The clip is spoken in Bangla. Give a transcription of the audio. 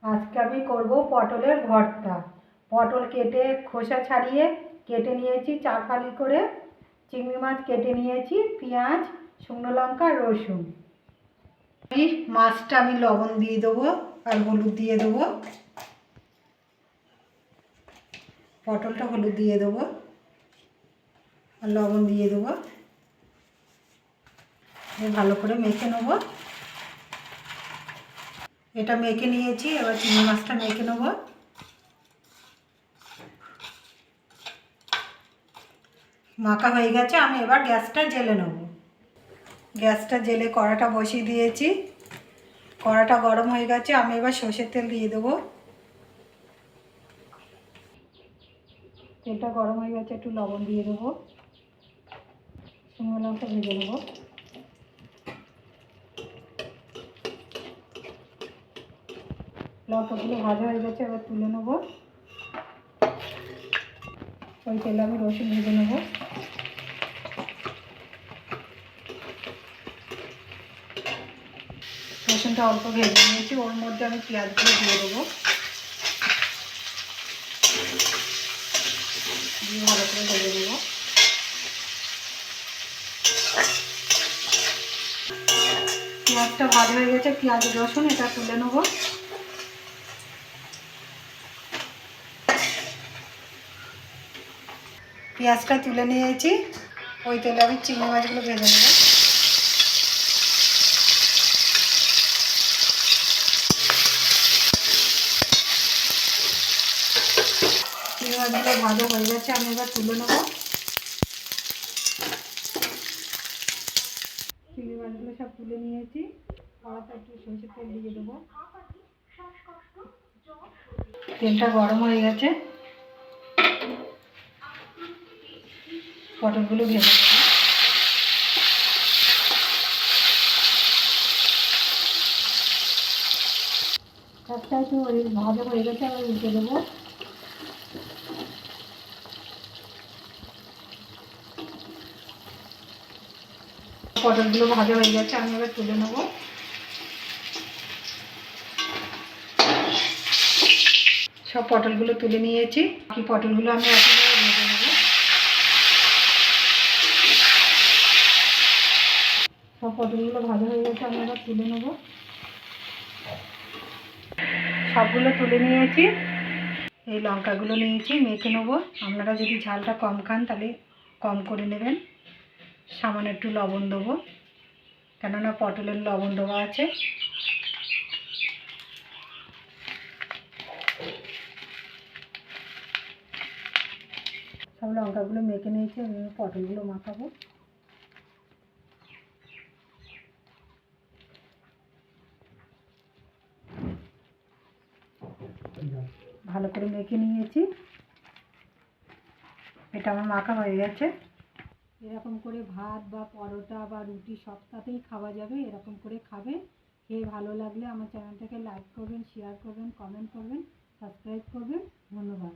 আজকে আমি করব পটলের ভর্তা। পটল কেটে খোসা ছাড়িয়ে কেটে নিয়েছি 4 ফালি করে। চিংড়ি মাছ কেটে নিয়েছি, পেঁয়াজ, শুকনো লঙ্কা, রসুন। মাছটা আমি লবণ দিয়ে দেবো আর হলুদ দিয়ে দেবো। পটলটা হলুদ দিয়ে দেবো আর লবণ দিয়ে দেবো। ভালো করে মেখে নেব। এটা মেখে নিয়েছি, এবার চিংড়ি মাছটা মেখে নেব। মাখা হয়ে গেছে, আমি এবার গ্যাসটা জ্বেলে নেব। গ্যাসটা জ্বেলে কড়াটা বসিয়ে দিয়েছি। কড়াটা গরম হয়ে গেছে, আমি এবার সর্ষের তেল দিয়ে দেবো। তেলটা গরম হয়ে গেছে, একটু লবণ দিয়ে দেবো, শুকনো লঙ্কা ভেজে নেবো। লঙ্কাগুলো ভাজা হয়ে গেছে, এবার তুলে নেবো। ওই তেলে আমি রসুন ভেজে নেবো। রসুনটা অল্প ভেজে নিয়েছি, ওর মধ্যে আমি পেঁয়াজগুলো দিয়ে দেবো। দিয়ে ভালো করে ভেজে দেবো। পেঁয়াজটা ভাজা হয়ে গেছে, পেঁয়াজ রসুন এটা তুলে নেবো। পেঁয়াজটা তুলে নিয়েছি, ওই তেলে আমি চিংড়ি মাছগুলো ভেজে নেব। চিংড়ি মাছগুলো ভাজা হয়ে গেছে, আমি এবার তুলে নেব। চিংড়ি মাছগুলো সব তুলে নিয়েছি, কড়াতে একটু সরষের তেল দিয়ে দেবো। তেলটা গরম হয়ে গেছে, পটলগুলো ভেজে নেব। একটা একটু ভাজা হয়ে গেছে, আবার উল্টে দেবো। পটলগুলো ভাজা হয়ে গেছে, আমি এবার তুলে নেব। সব পটলগুলো তুলে নিয়েছি, বাকি পটলগুলো আমি একইভাবে ভেজে নেব। সব পটলগুলো ভাজা হয়ে গেছে, আমি এবার তুলে নেব। সবগুলো তুলে নিয়েছি। এই লঙ্কাগুলো নিয়েছি, মেখে নেব। আপনারা যদি ঝালটা কম খান তাহলে কম করে নেবেন। সামান্য একটু লবণ দেবো, কেননা পটলের লবণ দেওয়া আছে। সব লঙ্কাগুলো মেখে নিয়েছি, আমি পটলগুলো মাখাবো। ভালো করে মেখে নিয়েছি, এটা আমার মাখা হয়ে গেছে। এরকম করে ভাত বা পরোটা বা রুটি সবটাতেই খাওয়া যাবে। এরকম করে খাবে। খেয়ে ভালো লাগলে আমার চ্যানেলটাকে লাইক করবেন, শেয়ার করবেন, কমেন্ট করবেন, সাবস্ক্রাইব করবেন। ধন্যবাদ।